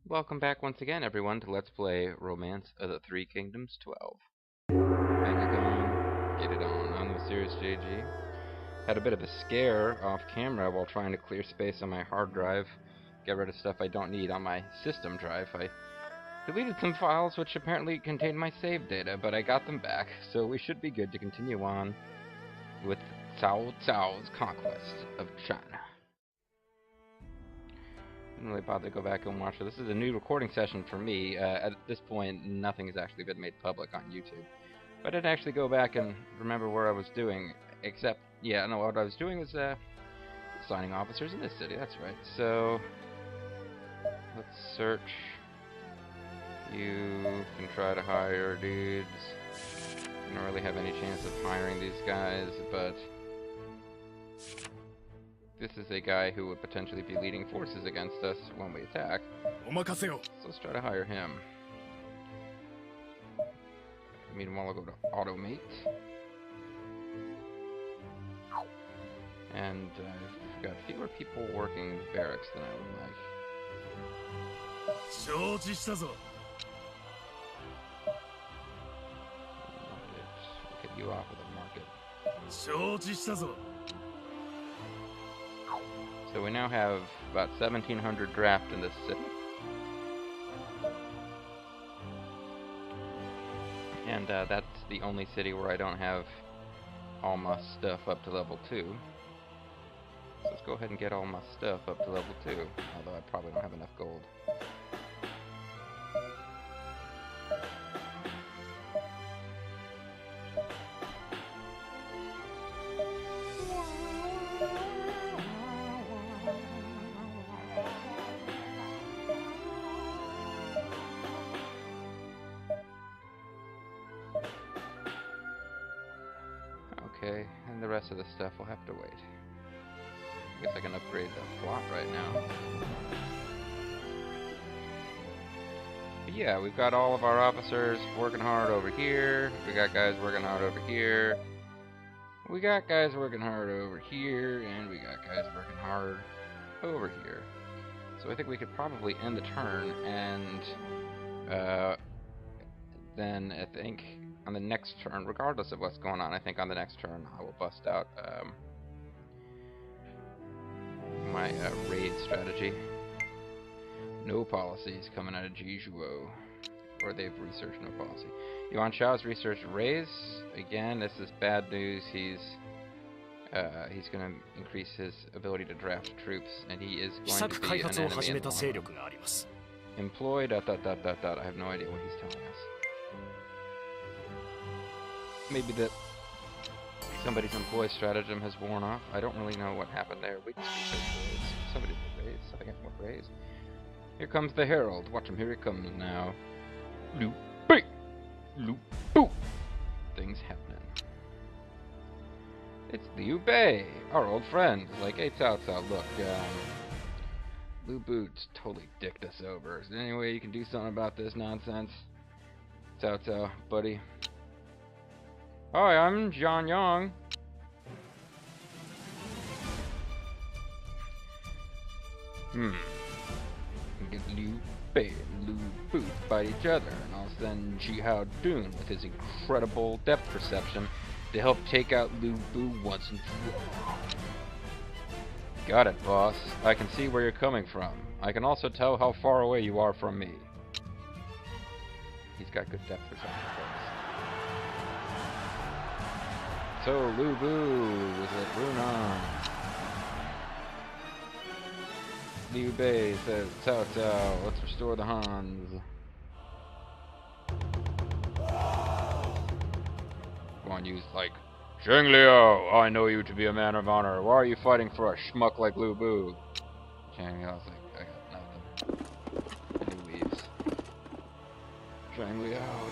Welcome back once again, everyone, to Let's Play Romance of the Three Kingdoms 12. Bang it on, get it on. I'm the Serious JG. Had a bit of a scare off camera while trying to clear space on my hard drive, get rid of stuff I don't need on my system drive. I deleted some files which apparently contained my save data, but I got them back, so we should be good to continue on with Xiahou Dun's conquest of China. Didn't really bother to go back and watch it. This is a new recording session for me. At this point, nothing has actually been made public on YouTube. But I didn't actually go back and remember where I was doing, except, yeah, no, what I was doing was assigning officers in this city, that's right. So, let's search. You can try to hire dudes. I don't really have any chance of hiring these guys, but this is a guy who would potentially be leading forces against us when we attack. So let's try to hire him. Meanwhile, I'll go to automate. And I've got fewer people working barracks than I would like. We'll get you off of the market. So we now have about 1,700 draft in this city. And that's the only city where I don't have all my stuff up to level 2. So let's go ahead and get all my stuff up to level 2, although I probably don't have enough gold. Okay, and the rest of the stuff will have to wait. I guess I can upgrade the plot right now. But yeah, we've got all of our officers working hard over here. We got guys working hard over here. We got guys working hard over here, and we got guys working hard over here. So I think we could probably end the turn, and then I think on the next turn, regardless of what's going on, I think on the next turn I will bust out my raid strategy. No policies coming out of Xiahou, or they've researched no policy. Yuan Shao's researched raise. Again, this is bad news. He's going to increase his ability to draft troops, and he is going to be an enemy in the long run. Employed. I have no idea what he's telling us. Maybe that somebody's employee stratagem has worn off. I don't really know what happened there. We just raise. Somebody will raise. I think I will raise. Here comes the herald. Watch him. Here he comes now. Loop, beep, loop, boop. Things happening. It's Liu Bei, our old friend. Like, hey, Cao Cao, look, Lu Bu's totally dicked us over. Is there any way you can do something about this nonsense? Cao Cao, buddy. Hi, I'm Zhang Yang. Get Liu Bei and Lu Bu fight each other, and I'll send Xiahou Dun with his incredible depth perception to help take out Lu Bu once and for all. Got it, boss. I can see where you're coming from. I can also tell how far away you are from me. He's got good depth perception, folks. So, Lu Bu is at Runan. Liu Bei says, Cao Cao, let's restore the Hans. Come on, use like, Zheng Liao, I know you to be a man of honor. Why are you fighting for a schmuck like Lu Bu? Zheng Liao's like, I got nothing. And he leaves. Zheng Liao, ...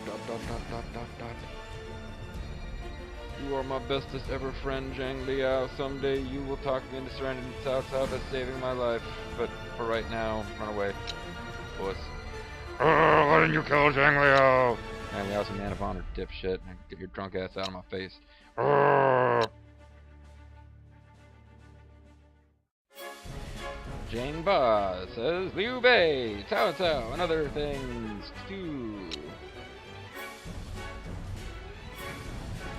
You are my bestest ever friend, Zheng Liao. Someday you will talk me into surrendering to Cao Cao. That's saving my life. But for right now, run away. Puss. Why didn't you kill Zheng Liao? Zheng Liao's a man of honor, dipshit. Get your drunk ass out of my face. Jing Ba says Liu Bei, Cao Cao, and other things too.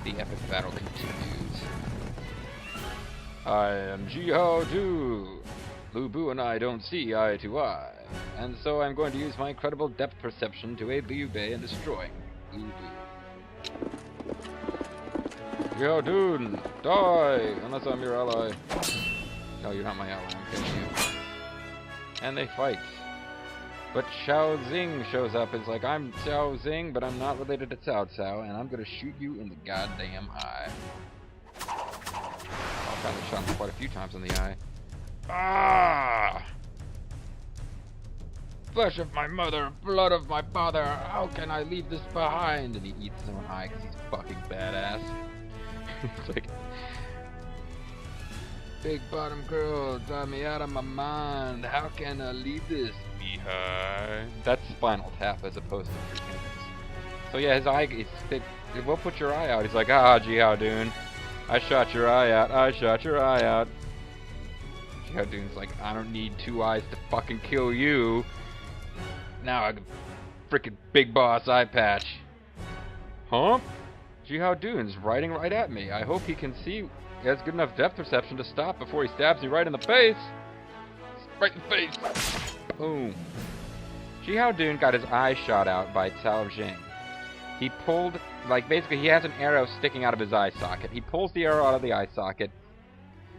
The epic battle continues. I am Xiahou Dun. Lu Bu and I don't see eye to eye, and so I'm going to use my incredible depth perception to aid Liu Bei in destroying Lu Bu. Xiahou Dun, die! Unless I'm your ally. No, you're not my ally, I'm killing you. And they fight. But Xiao Xing shows up. It's like, I'm Xiao Xing, but I'm not related to Cao Cao, and I'm gonna shoot you in the goddamn eye. I've probably shot him quite a few times in the eye. Ah! Flesh of my mother, blood of my father, how can I leave this behind? And he eats his own eye because he's fucking badass. It's like, big bottom girl, drive me out of my mind. How can I leave this behind? That's Spinal Tap as opposed to Three Kingdoms. So yeah, his eye, it will put your eye out. He's like, ah, Xiahou Dun, I shot your eye out. I shot your eye out. Xiahou Dun's like, I don't need two eyes to fucking kill you. Now I can freaking big boss eye patch. Huh? Xiahou Dun's riding right at me. I hope he can see. He has good enough depth perception to stop before he stabs me right in the face. Right in the face. Boom. Xiahou Dun got his eye shot out by Cao Xing. He pulled, like, basically he has an arrow sticking out of his eye socket. He pulls the arrow out of the eye socket,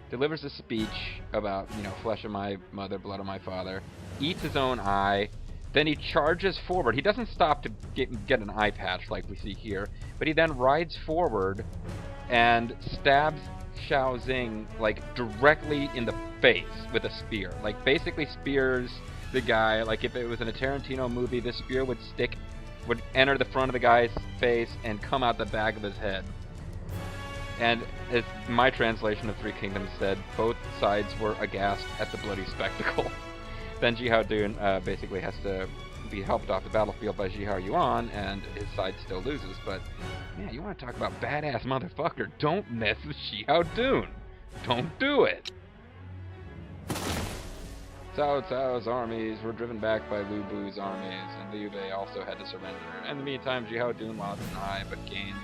delivers a speech about, you know, flesh of my mother, blood of my father, eats his own eye, then he charges forward. He doesn't stop to get an eye patch like we see here, but he then rides forward and stabs Xiao Xing, like, directly in the face with a spear. Like, basically spears the guy. Like, if it was in a Tarantino movie, this spear would enter the front of the guy's face and come out the back of his head. And as my translation of Three Kingdoms said, both sides were aghast at the bloody spectacle. Then Xiahou Dun basically has to be helped off the battlefield by Xiahou Yuan, and his side still loses. But, man, you want to talk about badass motherfucker, don't mess with Xiahou Dun. Don't do it. Cao Cao's armies were driven back by Lu Bu's armies, and Liu Bei also had to surrender. In the meantime, Xiahou Dun lost an eye, but gained,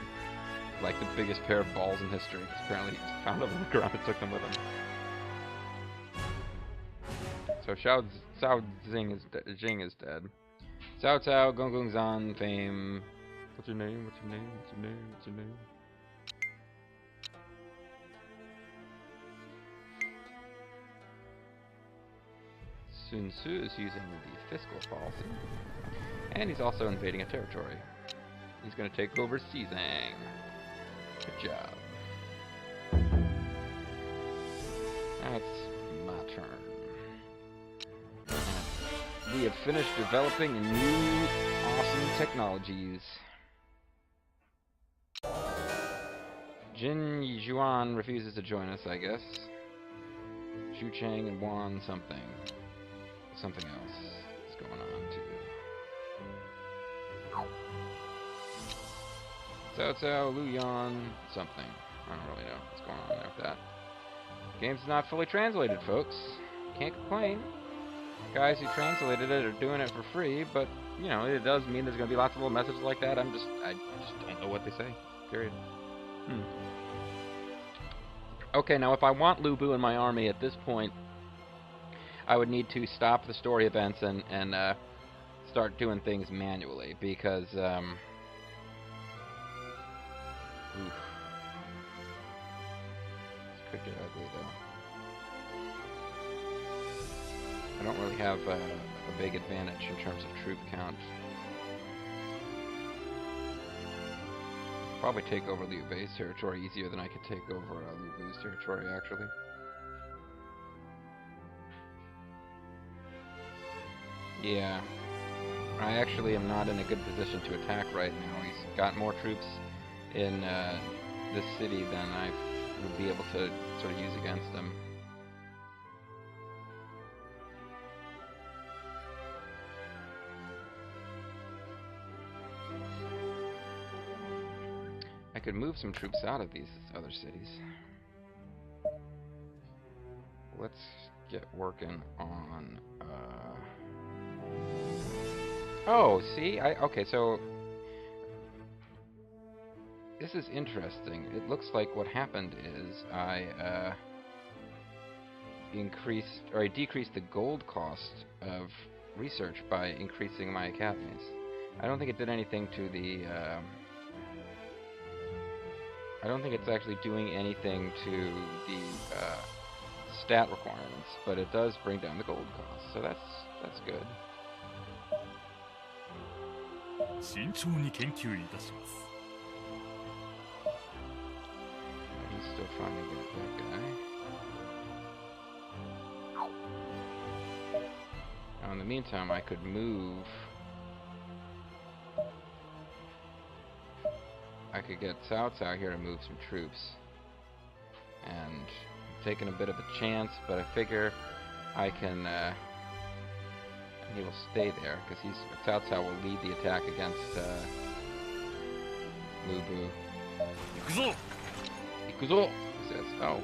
like, the biggest pair of balls in history, because apparently he just found them on the ground and took them with him. So Xiao Xing is dead. Cao Cao, Gong Gong Zan, fame. What's your name? What's your name? What's your name? What's your name? Sun Tzu is using the fiscal policy, and he's also invading a territory. He's going to take over Xizang. Good job. That's my turn. We have finished developing new awesome technologies. Jin Yuan refuses to join us, I guess. Xu Chang and Wan something. Something else is going on too. Cao Cao, Lu Yan, something. I don't really know what's going on there with that. Game's not fully translated, folks. Can't complain. Guys who translated it are doing it for free, but, you know, it does mean there's going to be lots of little messages like that. I just don't know what they say. Period. Okay, now if I want Lu Bu in my army at this point, I would need to stop the story events and start doing things manually, because, oof. This could get ugly, though. I don't really have a big advantage in terms of troop count. Probably take over Liu Bei's territory easier than I could take over Lu Bu's territory, actually. Yeah. I actually am not in a good position to attack right now. He's got more troops in this city than I would be able to sort of use against him. I could move some troops out of these other cities. Let's get working on. Oh, see, okay. So this is interesting. It looks like what happened is I decreased the gold cost of research by increasing my academies. I don't think it did anything to the. I don't think it's actually doing anything to the stat requirements, but it does bring down the gold cost, so that's good. He's still trying to get that guy. Now, in the meantime, I could move. I could get Xiahou here to move some troops. And I'm taking a bit of a chance, but I figure I can, he will stay there, because Xiahou will lead the attack against, Lu Bu. Ikuzo! Ikuzo! He says, oh,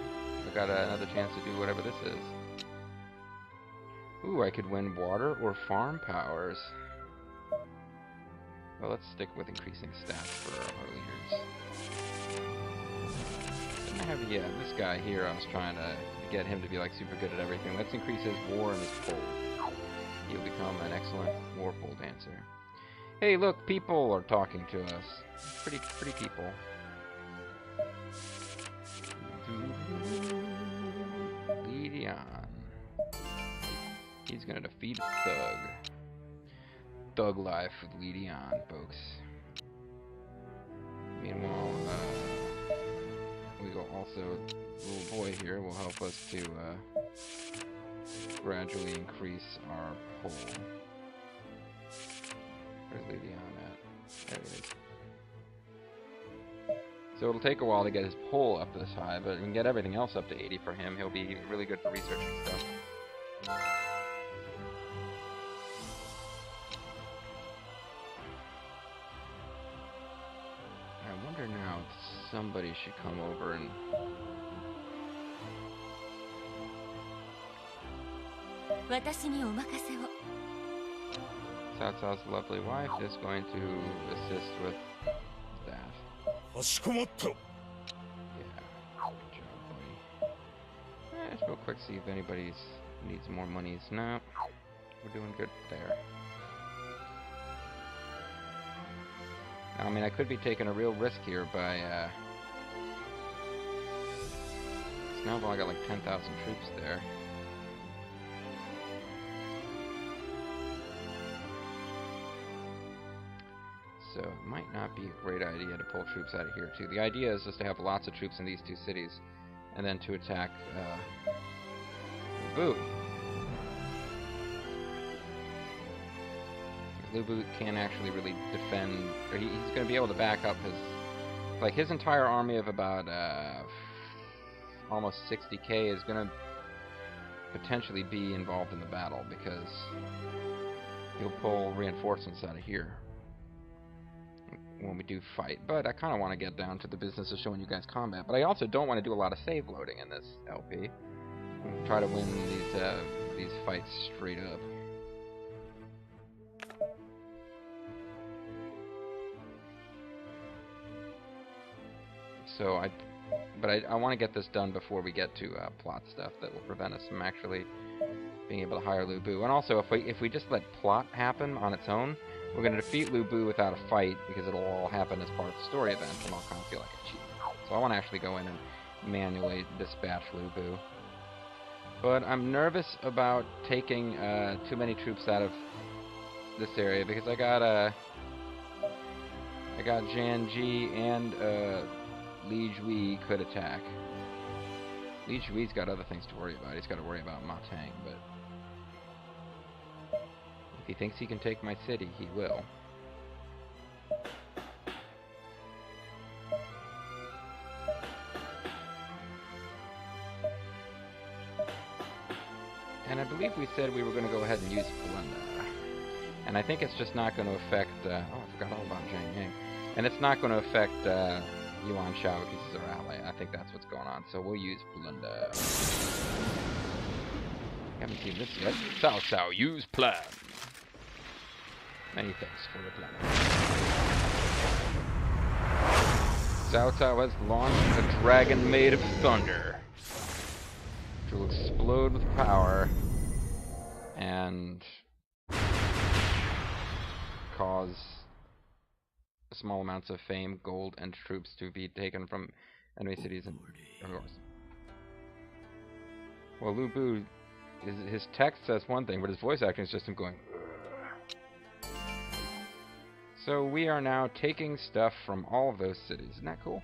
I got another chance to do whatever this is. Ooh, I could win water or farm powers. Well, let's stick with increasing stats for our leaders. And I have, yeah, this guy here, I was trying to get him to be like super good at everything. Let's increase his war and his pole. He'll become an excellent war pole dancer. Hey, look, people are talking to us. Pretty people. Lidian. He's gonna defeat Thug. Thug life with Lidian, folks. Meanwhile, we go also, little boy here will help us to gradually increase our pull. Where's Lidian at? There he is. So it'll take a while to get his pull up this high, but we can get everything else up to 80 for him. He'll be really good for researching stuff. I wonder now if somebody should come over and... Cao Cao's lovely wife is going to assist with that. Yeah, good job, buddy. Let's real quick see if anybody needs more monies. No, we're doing good there. I mean, I could be taking a real risk here by, now I've only got like 10,000 troops there. So it might not be a great idea to pull troops out of here too. The idea is just to have lots of troops in these two cities, and then to attack, Lu Bu. Lu Bu can't actually really defend, or he's going to be able to back up his entire army of about almost 60k is going to potentially be involved in the battle, because he'll pull reinforcements out of here when we do fight. But I kind of want to get down to the business of showing you guys combat, but I also don't want to do a lot of save loading in this LP. I'll try to win these fights straight up. So I want to get this done before we get to plot stuff that will prevent us from actually being able to hire Lu Bu. And also, if we just let plot happen on its own, we're going to defeat Lu Bu without a fight, because it'll all happen as part of the story event, and I'll kind of feel like a cheat. So I want to actually go in and manually dispatch Lu Bu. But I'm nervous about taking too many troops out of this area, because I got Jian Ji and Li Jui could attack. Li Jui's got other things to worry about. He's got to worry about Ma Tang, but if he thinks he can take my city, he will. And I believe we said we were going to go ahead and use Falenda. And I think it's just not going to affect... oh, I forgot all about Zhang Yang. And it's not going to affect Yuan Shao, because he's our ally. I think that's what's going on. So we'll use Falenda. Haven't seen this yet. Cao Cao, use plan. Many thanks for the plan. Cao Cao has launched a dragon made of thunder, which will explode with power and cause small amounts of fame, gold, and troops to be taken from enemy cities and course. Well, Lu Bu, his text says one thing, but his voice acting is just him going. Ugh. So we are now taking stuff from all of those cities. Isn't that cool?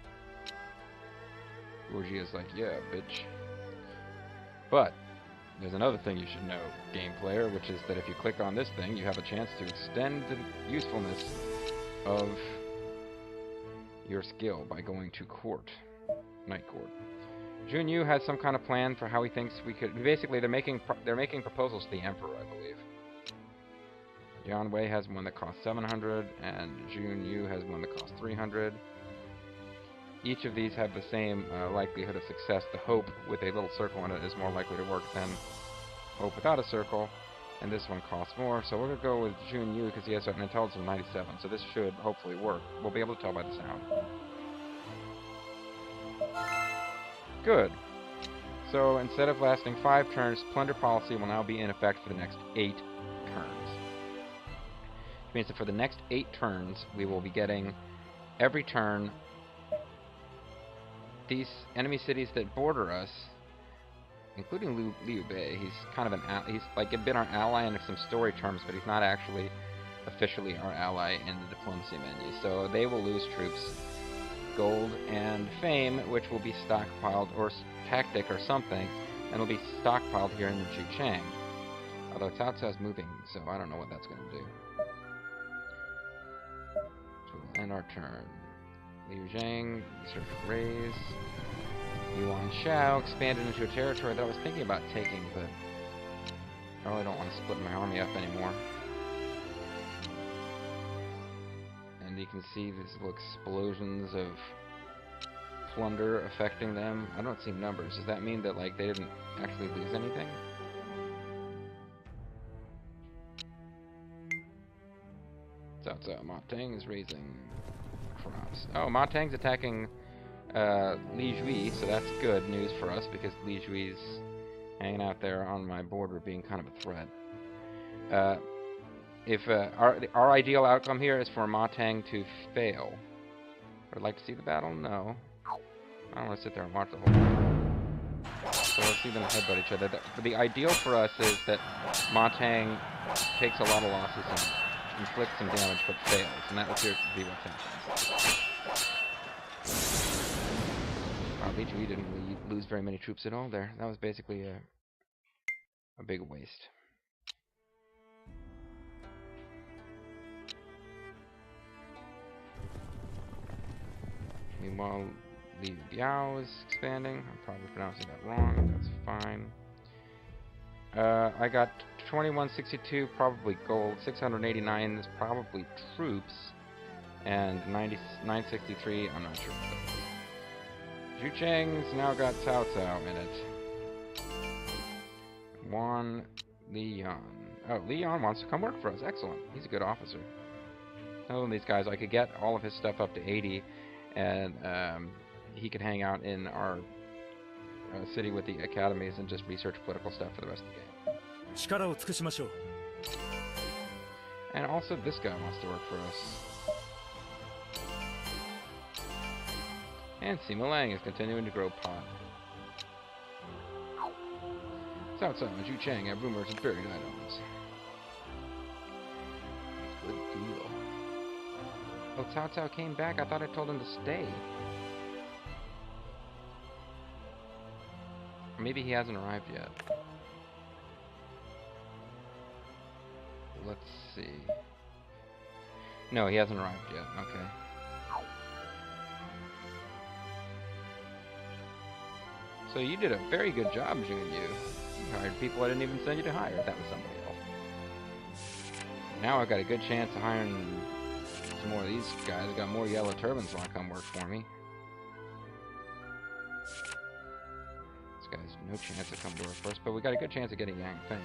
Guoji is like, yeah, bitch. But there's another thing you should know, game player, which is that if you click on this thing, you have a chance to extend the usefulness of your skill by going to court, night court. Junyu has some kind of plan for how he thinks we could. Basically, they're making proposals to the emperor, I believe. Yan Wei has one that costs 700, and Junyu has one that costs 300. Each of these have the same likelihood of success. The hope with a little circle in it is more likely to work than hope without a circle. And this one costs more, so we're going to go with Junyu because he has an intelligence of 97, so this should hopefully work. We'll be able to tell by the sound. Good. So instead of lasting 5 turns, plunder policy will now be in effect for the next 8 turns. Which means that for the next 8 turns, we will be getting every turn these enemy cities that border us, including Liu Bei. He's kind of he's like been our ally in some story terms, but he's not actually officially our ally in the diplomacy menu. So they will lose troops, gold, and fame, which will be stockpiled, or tactic or something, and will be stockpiled here in the Juchang. Although Cao Cao's moving, so I don't know what that's going to do. So we'll end our turn. Liu Zhang, search raise. Yuan Shao expanded into a territory that I was thinking about taking, but I really don't want to split my army up anymore. And you can see these little explosions of plunder affecting them. I don't see numbers. Does that mean that like they didn't actually lose anything? Cao Cao, Ma Teng is raising crops. Oh, Ma Teng's attacking Li Jui, so that's good news for us because Li Jui's hanging out there on my border being kind of a threat. If our ideal outcome here is for Ma Teng to fail. Would I like to see the battle? No. I don't want to sit there and watch the whole thing. So let's see them headbutt each other. The ideal for us is that Ma Teng takes a lot of losses and inflicts some damage but fails, and that appears to be what's happening. Wow, Li Jui didn't really lose very many troops at all there. That was basically a big waste. Meanwhile, Li Biao is expanding. I'm probably pronouncing that wrong. That's fine. I got 2162, probably gold. 689 is probably troops. And 963, I'm not sure what that is. Juchang's now got Cao Cao in it. Wan Lian. Oh, Lian wants to come work for us. Excellent. He's a good officer. Some of these guys, I could get all of his stuff up to 80, and he could hang out in our city with the academies and just research political stuff for the rest of the game. And also, this guy wants to work for us. And Sima Lang is continuing to grow pot. Cao Cao and Zhu Chang have rumors of buried items. Good deal. Oh, Cao Cao came back. I thought I told him to stay. Maybe he hasn't arrived yet. Let's see. No, he hasn't arrived yet. Okay. So you did a very good job, Junyu. You hired people I didn't even send you to hire. That was somebody else. Now I've got a good chance of hiring some more of these guys. I've got more yellow turbans want to come work for me. This guy's no chance to come to her first, but we got a good chance of getting Yang Feng.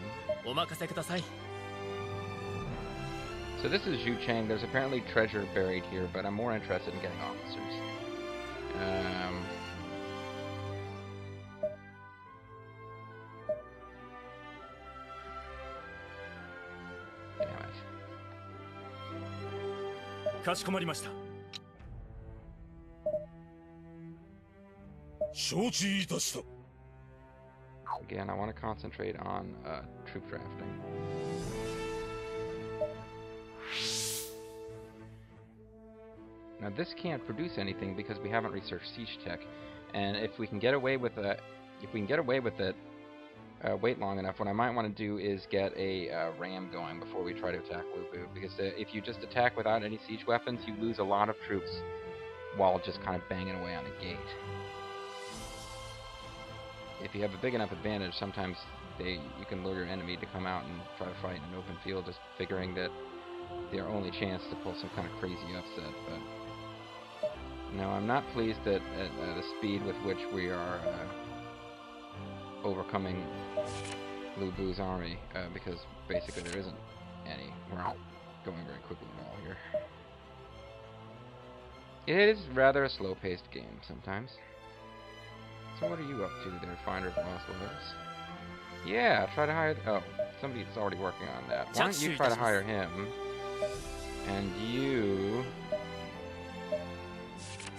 So this is Zhu Cheng. There's apparently treasure buried here, but I'm more interested in getting officers. Damn it. Again, I want to concentrate on troop drafting. Now this can't produce anything because we haven't researched siege tech, and if we can get away with it, wait long enough, what I might want to do is get a ram going before we try to attack Lubu, because if you just attack without any siege weapons, you lose a lot of troops while just kind of banging away on a gate. If you have a big enough advantage, sometimes you can lure your enemy to come out and try to fight in an open field, just figuring that their only chance to pull some kind of crazy upset. But no, I'm not pleased at the speed with which we are overcoming Lubu's army, because basically there isn't any. We're not going very quickly at all here. It is rather a slow-paced game sometimes. So what are you up to there, Finder of Lost Lives? Yeah, try to hire... Oh, somebody's already working on that. Why don't you try to hire him? And you...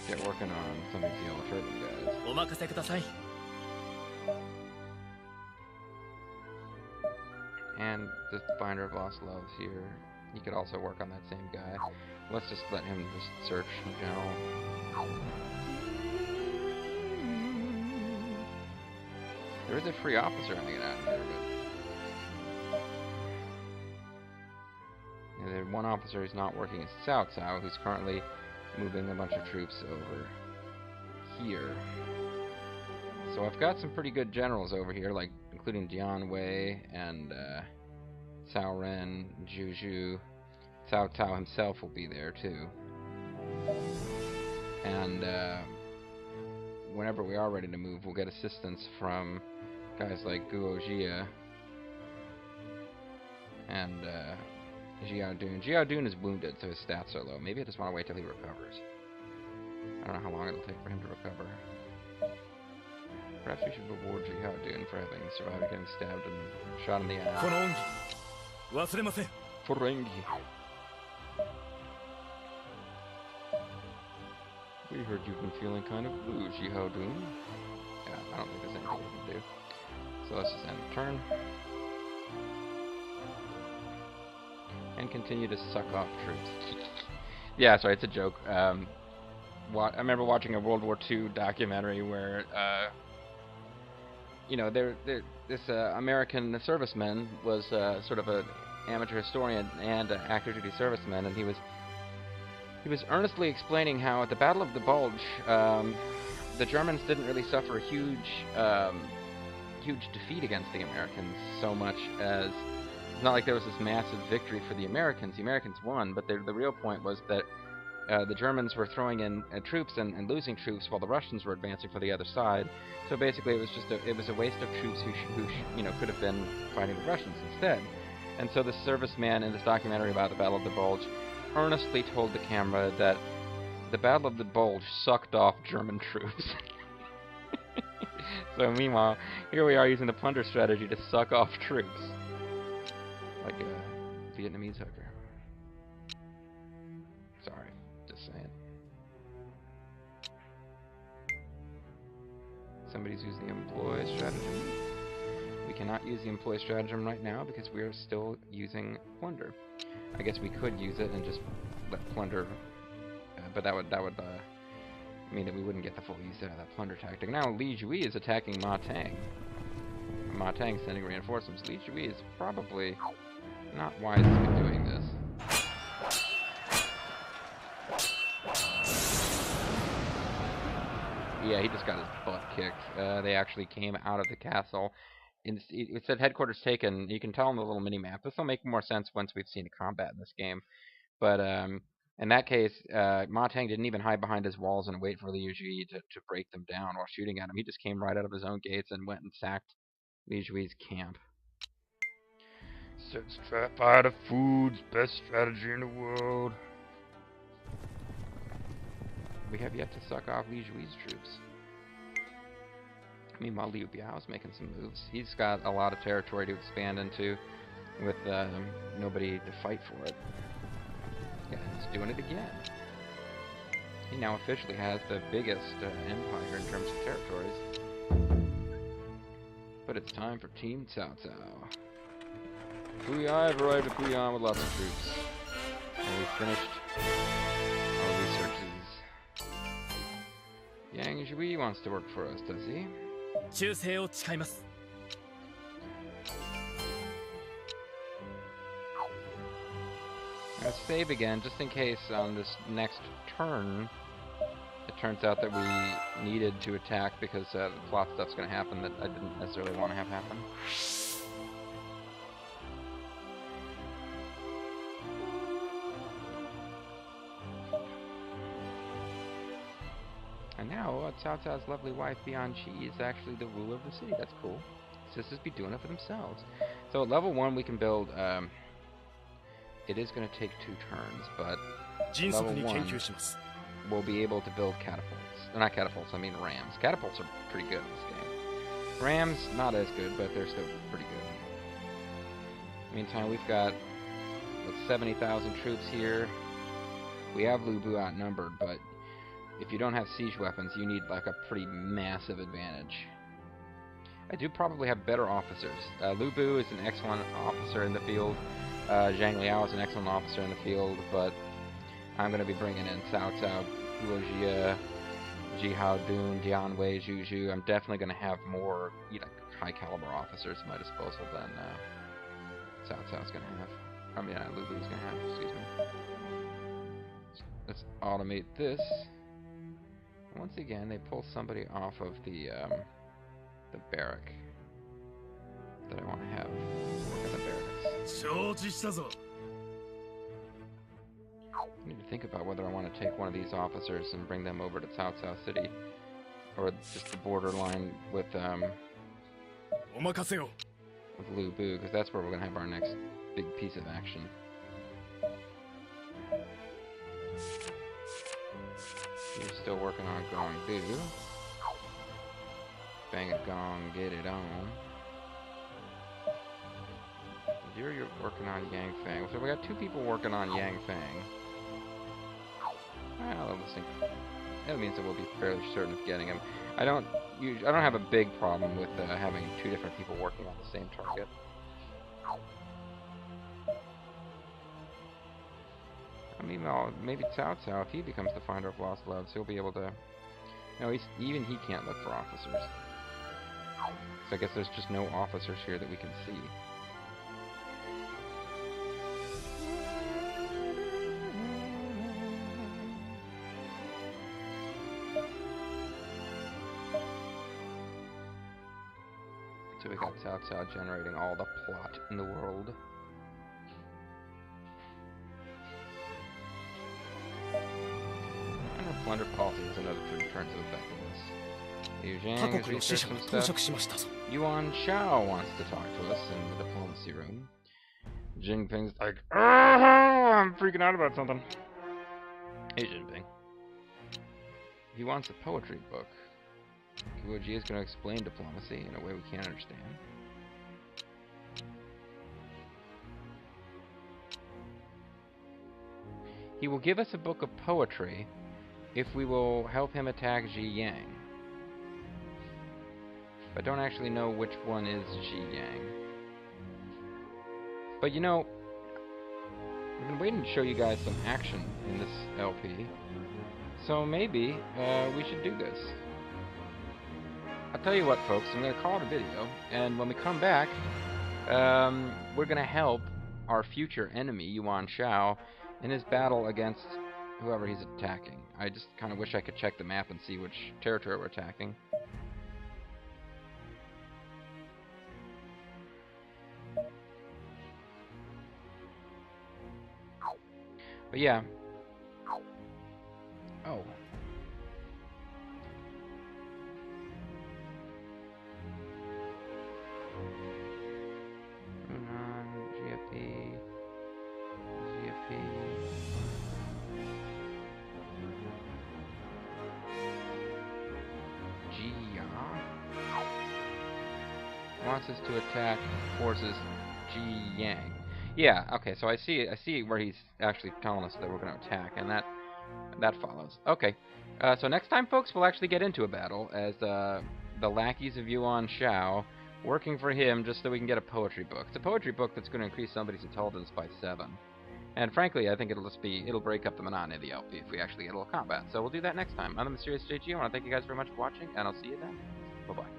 get working on some of these yellow turban guys. And the Finder of Lost Loves here. He could also work on that same guy. Let's just let him just search in general. There is a free officer hanging out here, but the one officer who's not working is Cao Cao, who's currently moving a bunch of troops over here. So I've got some pretty good generals over here, like including Jian Wei and Cao Ren, Zhu Zhu. Cao Cao himself will be there too. And whenever we are ready to move, we'll get assistance from guys like Guo Jia and Xiahou Dun. Xiahou Dun is wounded, so his stats are low. Maybe I just want to wait till he recovers. I don't know how long it'll take for him to recover. Perhaps we should reward Xiahou Dun for having survived getting stabbed and shot in the eye. Ferengi. We heard you've been feeling kind of blue, Xiahou Dun. Yeah, I don't think there's anything we can do. So let's just end the turn. And continue to suck off troops. Yeah, sorry, it's a joke. I remember watching a World War II documentary where, you know, this American serviceman was sort of an amateur historian and an active duty serviceman, and he was earnestly explaining how at the Battle of the Bulge, the Germans didn't really suffer a huge defeat against the Americans so much as it's not like there was this massive victory for the Americans. The Americans won, but the real point was that the Germans were throwing in troops and losing troops while the Russians were advancing for the other side. So basically, it was a waste of troops who you know, could have been fighting the Russians instead. And so the serviceman in this documentary about the Battle of the Bulge earnestly told the camera that the Battle of the Bulge sucked off German troops. So meanwhile, here we are using the plunder strategy to suck off troops. Like a Vietnamese hooker. Sorry, just saying. Somebody's using the employ stratagem. We cannot use the employ stratagem right now because we are still using plunder. I guess we could use it and just let plunder, but that would mean that we wouldn't get the full use out of that plunder tactic. Now Li Jui is attacking Ma Tang. Ma Tang sending reinforcements. Li Jui is probably not wise to be doing this. Yeah, he just got his butt kicked. They actually came out of the castle. It said headquarters taken. You can tell on the little mini-map. This will make more sense once we've seen combat in this game. But In that case, Ma Teng didn't even hide behind his walls and wait for Liu Zhi to break them down while shooting at him. He just came right out of his own gates and went and sacked Liu Zhi's camp. Sets trap out of foods, best strategy in the world. We have yet to suck off Liu Zhi's troops. Meanwhile, Liu Biao's making some moves. He's got a lot of territory to expand into with nobody to fight for it. Yeah, he's doing it again. He now officially has the biggest empire in terms of territories. But it's time for Team Cao Cao. I've arrived at Puyan with lots of troops. And we've finished our researches. Yang Zhui wants to work for us, does he? Let's save again, just in case on this next turn it turns out that we needed to attack because the plot stuff's going to happen that I didn't necessarily want to have happen. And now, Cao Cao's lovely wife, Bianchi, is actually the ruler of the city. That's cool. Sisters be doing it for themselves. So at level 1 we can build, it is going to take 2 turns, but level 1 we'll be able to build catapults. Not catapults, I mean rams. Catapults are pretty good in this game. Rams, not as good, but they're still pretty good. Meantime, we've got 70,000 troops here. We have Lu Bu outnumbered, but if you don't have siege weapons, you need like a pretty massive advantage. I do probably have better officers. Lu Bu is an excellent officer in the field. Zhang Liao is an excellent officer in the field, but I'm going to be bringing in Cao Cao, Guo Jie, Xiahou Dun, Dian Wei, Zhu Zhu. I'm definitely going to have more high caliber officers at my disposal than Cao Cao's going to have. I mean, Lu Bu's going to have, excuse me. Let's automate this. Once again, they pull somebody off of the barrack that I want to have work in the barracks. I need to think about whether I want to take one of these officers and bring them over to Cao Cao City, or just the borderline with Lu Bu, because that's where we're going to have our next big piece of action. You're still working on Gong Du. Bang a gong, get it on. You're working on Yang Fang. So we got 2 people working on Yang Fang. Well, that means that we'll be fairly certain of getting him. I don't have a big problem with having 2 different people working on the same target. I mean, well, maybe Cao Cao, if he becomes the finder of lost loves, he'll be able to... No, even he can't look for officers. So I guess there's just no officers here that we can see. So we got Cao Cao generating all the plot in the world. And our plunder policy is another 3 turns of effectiveness. Liu Zhang is researching stuff. Yuan Shao wants to talk to us in the diplomacy room. Jinping's like, I'm freaking out about something. Hey Jinping. He wants a poetry book. Guo Jie is going to explain diplomacy in a way we can't understand. He will give us a book of poetry if we will help him attack Ji Yang. But I don't actually know which one is Ji Yang. But you know, I've been waiting to show you guys some action in this LP. So maybe we should do this. I'll tell you what, folks, I'm going to call it a video, and when we come back, we're going to help our future enemy, Yuan Shao, in his battle against whoever he's attacking. I just kind of wish I could check the map and see which territory we're attacking. But yeah, Oh. GFP. Wants us to attack forces Ji Yang. Yeah, okay, so I see where he's actually telling us that we're going to attack, and that follows. Okay, so next time, folks, we'll actually get into a battle as the lackeys of Yuan Shao working for him just so we can get a poetry book. It's a poetry book that's going to increase somebody's intelligence by 7. And frankly, I think it'll break up the monotony of the LP if we actually get a little combat. So we'll do that next time. I'm the Mysterious JG. I want to thank you guys very much for watching, and I'll see you then. Bye-bye.